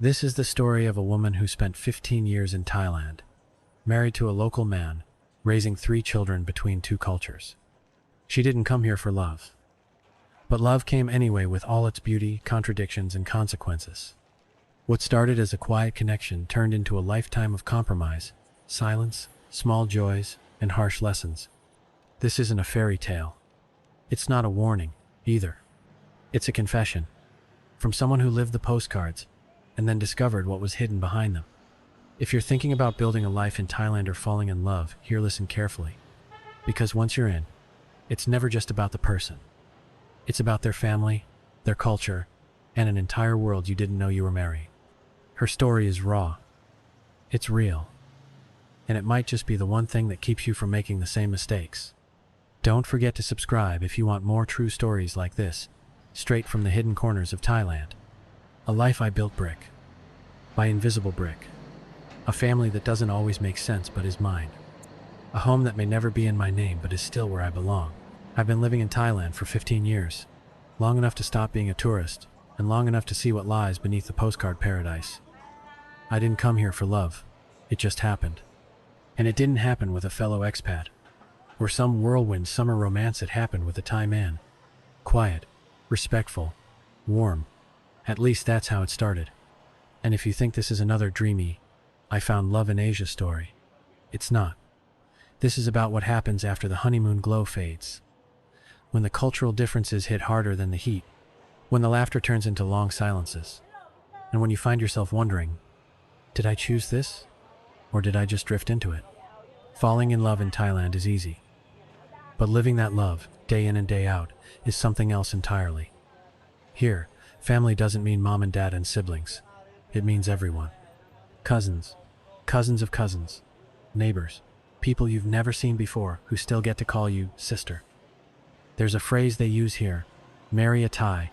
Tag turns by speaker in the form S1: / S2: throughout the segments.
S1: This is the story of a woman who spent 15 years in Thailand, married to a local man, raising 3 children between 2 cultures. She didn't come here for love. But love came anyway with all its beauty, contradictions, and consequences. What started as a quiet connection turned into a lifetime of compromise, silence, small joys, and harsh lessons. This isn't a fairy tale. It's not a warning, either. It's a confession. From someone who lived the postcards, and then discovered what was hidden behind them. If you're thinking about building a life in Thailand or falling in love, here listen carefully. Because once you're in, it's never just about the person. It's about their family, their culture, and an entire world you didn't know you were marrying. Her story is raw. It's real. And it might just be the one thing that keeps you from making the same mistakes. Don't forget to subscribe if you want more true stories like this, straight from the hidden corners of Thailand. A life I built brick by invisible brick. A family that doesn't always make sense but is mine. A home that may never be in my name but is still where I belong. I've been living in Thailand for 15 years, long enough to stop being a tourist, and long enough to see what lies beneath the postcard paradise. I didn't come here for love. It just happened. And it didn't happen with a fellow expat, or some whirlwind summer romance. It happened with a Thai man. Quiet, respectful, warm. At least that's how it started. And if you think this is another dreamy, I found love in Asia story, it's not. This is about what happens after the honeymoon glow fades. When the cultural differences hit harder than the heat. When the laughter turns into long silences. And when you find yourself wondering, did I choose this? Or did I just drift into it? Falling in love in Thailand is easy. But living that love, day in and day out, is something else entirely. Here, family doesn't mean mom and dad and siblings. It means everyone. Cousins, cousins of cousins, neighbors, people you've never seen before who still get to call you sister. There's a phrase they use here, marry a Thai,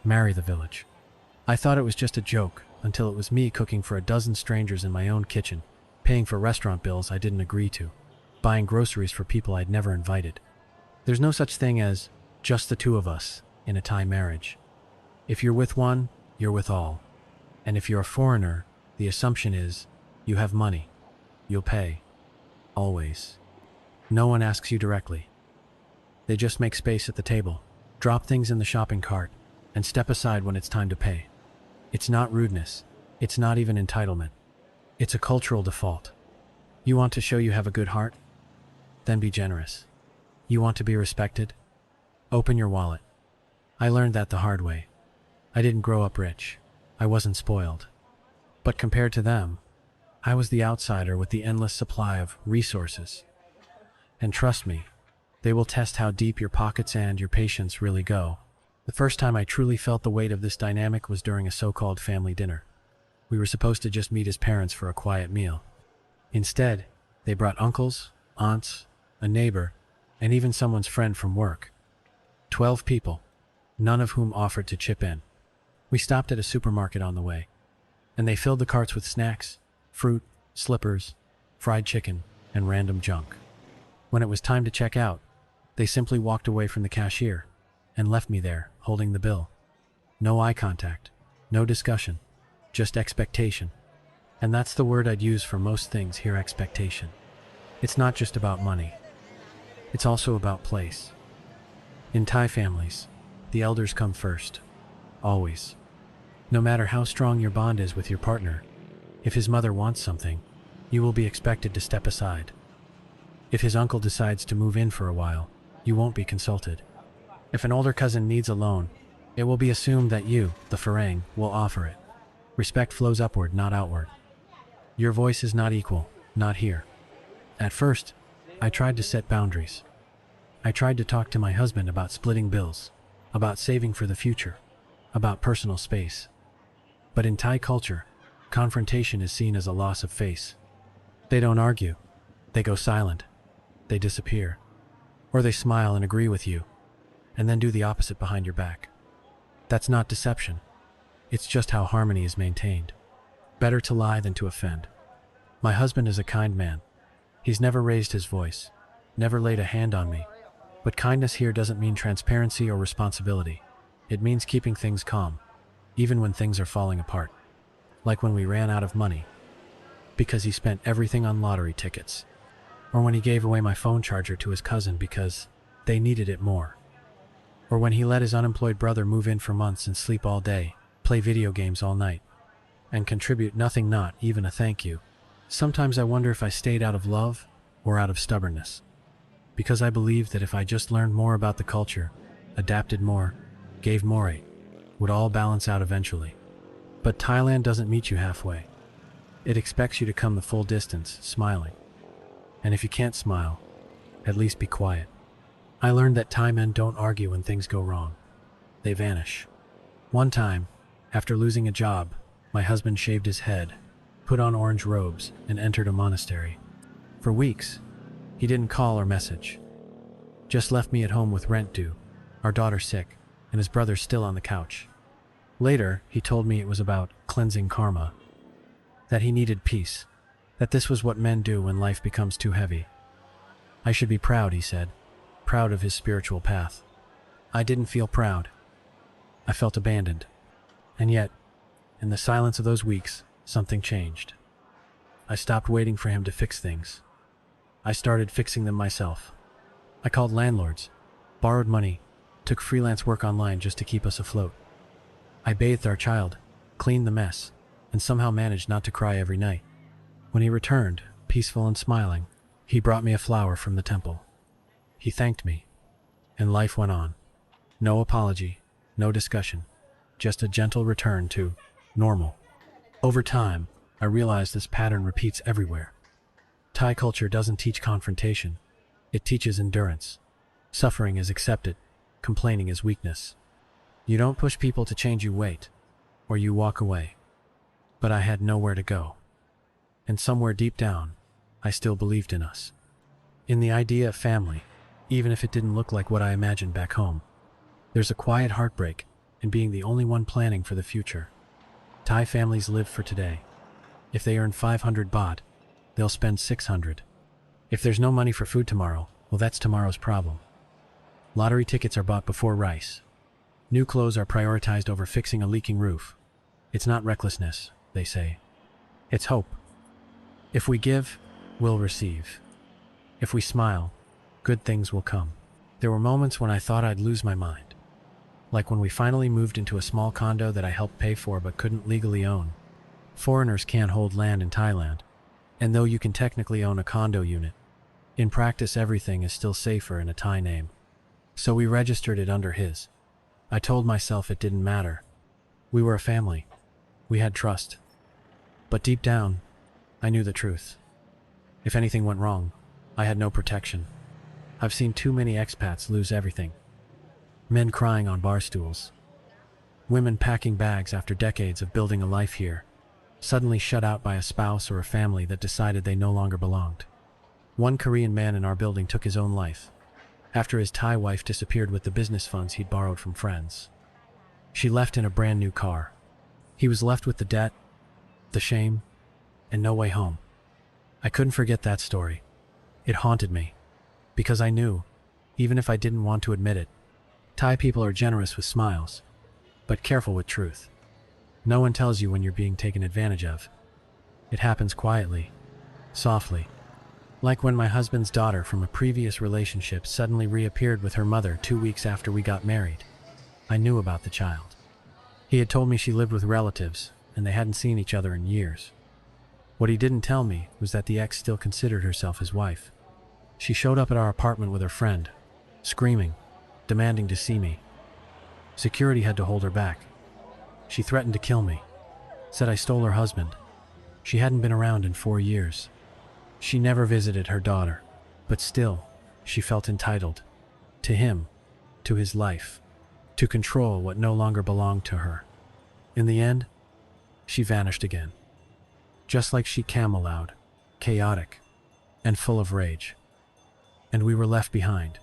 S1: marry the village. I thought it was just a joke until it was me cooking for a dozen strangers in my own kitchen, paying for restaurant bills I didn't agree to, buying groceries for people I'd never invited. There's no such thing as just the 2 of us in a Thai marriage. If you're with one, you're with all. And if you're a foreigner, the assumption is you have money. You'll pay. Always. No one asks you directly. They just make space at the table, drop things in the shopping cart, and step aside when it's time to pay. It's not rudeness. It's not even entitlement. It's a cultural default. You want to show you have a good heart? Then be generous. You want to be respected? Open your wallet. I learned that the hard way. I didn't grow up rich. I wasn't spoiled. But compared to them, I was the outsider with the endless supply of resources. And trust me, they will test how deep your pockets and your patience really go. The first time I truly felt the weight of this dynamic was during a so-called family dinner. We were supposed to just meet his parents for a quiet meal. Instead, they brought uncles, aunts, a neighbor, and even someone's friend from work. 12 people, none of whom offered to chip in. We stopped at a supermarket on the way, and they filled the carts with snacks, fruit, slippers, fried chicken, and random junk. When it was time to check out, they simply walked away from the cashier and left me there, holding the bill. No eye contact, no discussion, just expectation. And that's the word I'd use for most things here, expectation. It's not just about money. It's also about place. In Thai families, the elders come first. Always. No matter how strong your bond is with your partner, if his mother wants something, you will be expected to step aside. If his uncle decides to move in for a while, you won't be consulted. If an older cousin needs a loan, it will be assumed that you, the Farang, will offer it. Respect flows upward, not outward. Your voice is not equal, not here. At first, I tried to set boundaries. I tried to talk to my husband about splitting bills, about saving for the future, about personal space. But in Thai culture, confrontation is seen as a loss of face. They don't argue. They go silent. They disappear. Or they smile and agree with you, and then do the opposite behind your back. That's not deception. It's just how harmony is maintained. Better to lie than to offend. My husband is a kind man. He's never raised his voice, never laid a hand on me. But kindness here doesn't mean transparency or responsibility. It means keeping things calm, even when things are falling apart. like when we ran out of money because he spent everything on lottery tickets, or when he gave away my phone charger to his cousin because they needed it more, or when he let his unemployed brother move in for months and sleep all day, play video games all night, and contribute nothing, not even a thank you. Sometimes I wonder if I stayed out of love or out of stubbornness, because I believed that if I just learned more about the culture, adapted more, gave more, it would all balance out eventually. But Thailand doesn't meet you halfway. It expects you to come the full distance, smiling. And if you can't smile, at least be quiet. I learned that Thai men don't argue when things go wrong. They vanish. One time, after losing a job, my husband shaved his head, put on orange robes, and entered a monastery. For weeks, he didn't call or message. Just left me at home with rent due, our daughter sick, and his brother still on the couch. Later, he told me it was about cleansing karma, that he needed peace, that this was what men do when life becomes too heavy. I should be proud, he said, proud of his spiritual path. I didn't feel proud. I felt abandoned. And yet, in the silence of those weeks, something changed. I stopped waiting for him to fix things. I started fixing them myself. I called landlords, borrowed money, took freelance work online just to keep us afloat. I bathed our child, cleaned the mess, and somehow managed not to cry every night. When he returned, peaceful and smiling, he brought me a flower from the temple. He thanked me, and life went on. No apology, no discussion, just a gentle return to normal. Over time, I realized this pattern repeats everywhere. Thai culture doesn't teach confrontation. It teaches endurance. Suffering is accepted. Complaining is weakness. You don't push people to change, you wait, or you walk away. But I had nowhere to go. And somewhere deep down, I still believed in us. In the idea of family, even if it didn't look like what I imagined back home. There's a quiet heartbreak in being the only one planning for the future. Thai families live for today. If they earn 500 baht, they'll spend 600. If there's no money for food tomorrow, well, that's tomorrow's problem. Lottery tickets are bought before rice. New clothes are prioritized over fixing a leaking roof. It's not recklessness, they say. It's hope. If we give, we'll receive. If we smile, good things will come. There were moments when I thought I'd lose my mind. Like when we finally moved into a small condo that I helped pay for but couldn't legally own. Foreigners can't hold land in Thailand. And though you can technically own a condo unit, in practice everything is still safer in a Thai name. So we registered it under his. I told myself it didn't matter. We were a family. We had trust. But deep down, I knew the truth. If anything went wrong, I had no protection. I've seen too many expats lose everything. Men crying on bar stools. Women packing bags after decades of building a life here, suddenly shut out by a spouse or a family that decided they no longer belonged. One Korean man in our building took his own life, after his Thai wife disappeared with the business funds he'd borrowed from friends. She left in a brand new car. He was left with the debt, the shame, and no way home. I couldn't forget that story. It haunted me, because I knew, even if I didn't want to admit it, Thai people are generous with smiles, but careful with truth. No one tells you when you're being taken advantage of. It happens quietly, softly. Like when my husband's daughter from a previous relationship suddenly reappeared with her mother 2 weeks after we got married. I knew about the child. He had told me she lived with relatives, and they hadn't seen each other in years. What he didn't tell me was that the ex still considered herself his wife. She showed up at our apartment with her friend, screaming, demanding to see me. Security had to hold her back. She threatened to kill me, said I stole her husband. She hadn't been around in 4 years. She never visited her daughter, but still, she felt entitled. To him, to his life, to control what no longer belonged to her. In the end, she vanished again. Just like she camelowed, chaotic, and full of rage. And we were left behind,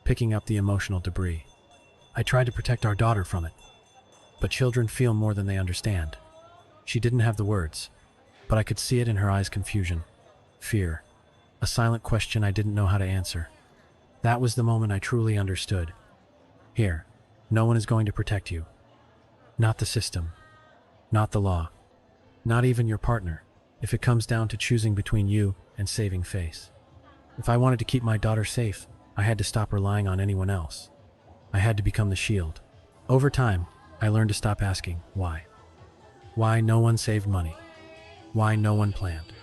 S1: picking up the emotional debris. I tried to protect our daughter from it, but children feel more than they understand. She didn't have the words, but I could see it in her eyes: confusion, fear, a silent question I didn't know how to answer. That was the moment I truly understood. Here, no one is going to protect you. Not the system, not the law, Not even your partner, if it comes down to choosing between you and saving face. If I wanted to keep my daughter safe, I had to stop relying on anyone else. I had to become the shield. Over time, I learned to stop asking why. Why no one saved money? Why no one planned?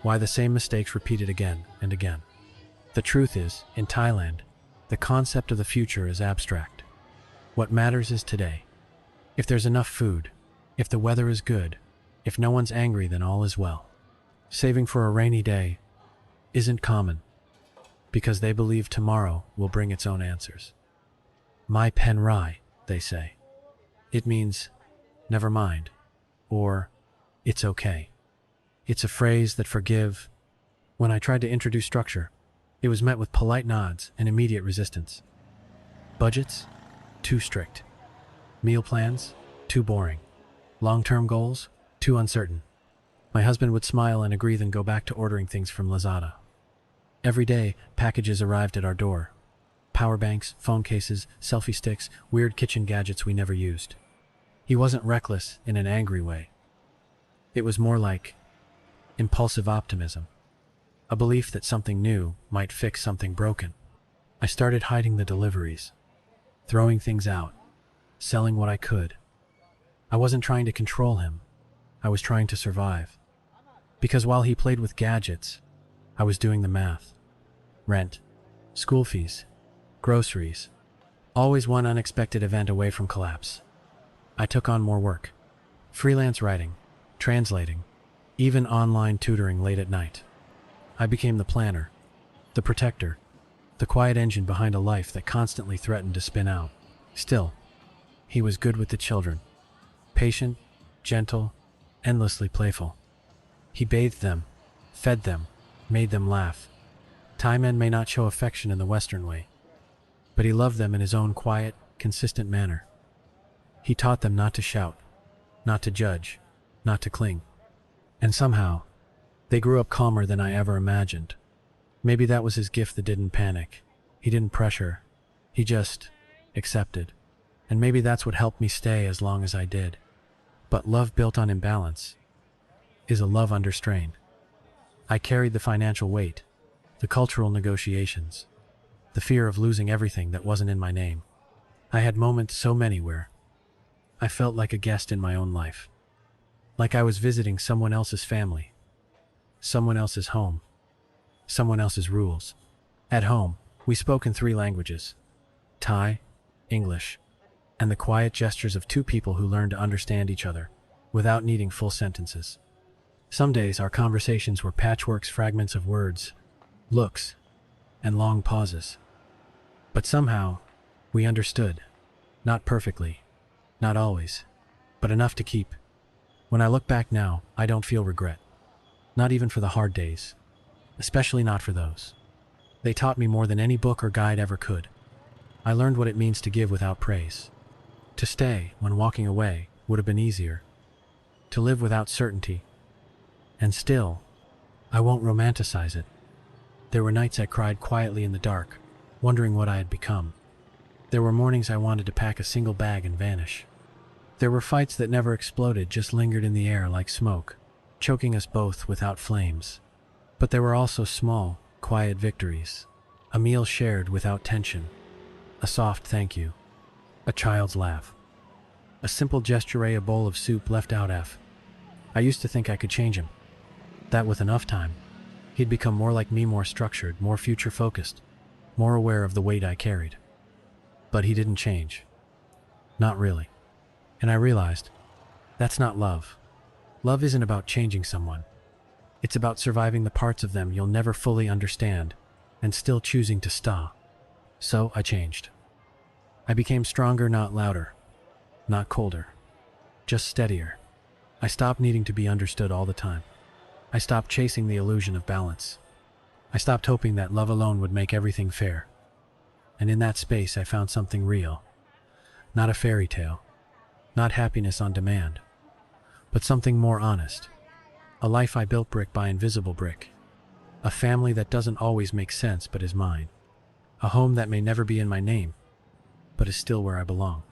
S1: Why the same mistakes repeated again and again? The truth is, in Thailand, the concept of the future is abstract. What matters is today. If there's enough food, if the weather is good, if no one's angry, then all is well. Saving for a rainy day isn't common, because they believe tomorrow will bring its own answers. Mai pen rai, they say. It means, never mind, or it's okay. It's a phrase that forgive. When I tried to introduce structure, it was met with polite nods and immediate resistance. Budgets? Too strict. Meal plans? Too boring. Long-term goals? Too uncertain. My husband would smile and agree, then go back to ordering things from Lazada. Every day, packages arrived at our door. Power banks, phone cases, selfie sticks, weird kitchen gadgets we never used. He wasn't reckless in an angry way. It was more like impulsive optimism, a belief that something new might fix something broken. I started hiding the deliveries, throwing things out, selling what I could. I wasn't trying to control him. I was trying to survive. Because while he played with gadgets, I was doing the math. Rent, school fees, groceries. Always one unexpected event away from collapse. I took on more work. Freelance writing, translating, even online tutoring late at night. I became the planner, the protector, the quiet engine behind a life that constantly threatened to spin out. Still, he was good with the children. Patient, gentle, endlessly playful. He bathed them, fed them, made them laugh. Thai men may not show affection in the Western way, but he loved them in his own quiet, consistent manner. He taught them not to shout, not to judge, not to cling. And somehow, they grew up calmer than I ever imagined. Maybe that was his gift that didn't panic. He didn't pressure. He just accepted. And maybe that's what helped me stay as long as I did. But love built on imbalance is a love under strain. I carried the financial weight, the cultural negotiations, the fear of losing everything that wasn't in my name. I had moments, so many, where I felt like a guest in my own life. Like I was visiting someone else's family, someone else's home, someone else's rules. At home, we spoke in 3 languages: Thai, English, and the quiet gestures of 2 people who learned to understand each other without needing full sentences. Some days our conversations were patchworks, fragments of words, looks, and long pauses. But somehow, we understood. Not perfectly, not always, but enough to keep. When I look back now, I don't feel regret. Not even for the hard days. Especially not for those. They taught me more than any book or guide ever could. I learned what it means to give without praise. To stay when walking away would have been easier. To live without certainty. And still, I won't romanticize it. There were nights I cried quietly in the dark, wondering what I had become. There were mornings I wanted to pack a single bag and vanish. There were fights that never exploded, just lingered in the air like smoke, choking us both without flames. But there were also small, quiet victories. A meal shared without tension. A soft thank you. A child's laugh. A simple gesture, a bowl of soup left out F. I used to think I could change him. That with enough time, he'd become more like me, more structured, more future-focused, more aware of the weight I carried. But he didn't change. Not really. And I realized, that's not love. Love isn't about changing someone. It's about surviving the parts of them you'll never fully understand, and still choosing to stay. So I changed. I became stronger, not louder, not colder, just steadier. I stopped needing to be understood all the time. I stopped chasing the illusion of balance. I stopped hoping that love alone would make everything fair. And in that space I found something real. Not a fairy tale, not happiness on demand, but something more honest. A life I built brick by invisible brick. A family that doesn't always make sense but is mine. A home that may never be in my name, but is still where I belong.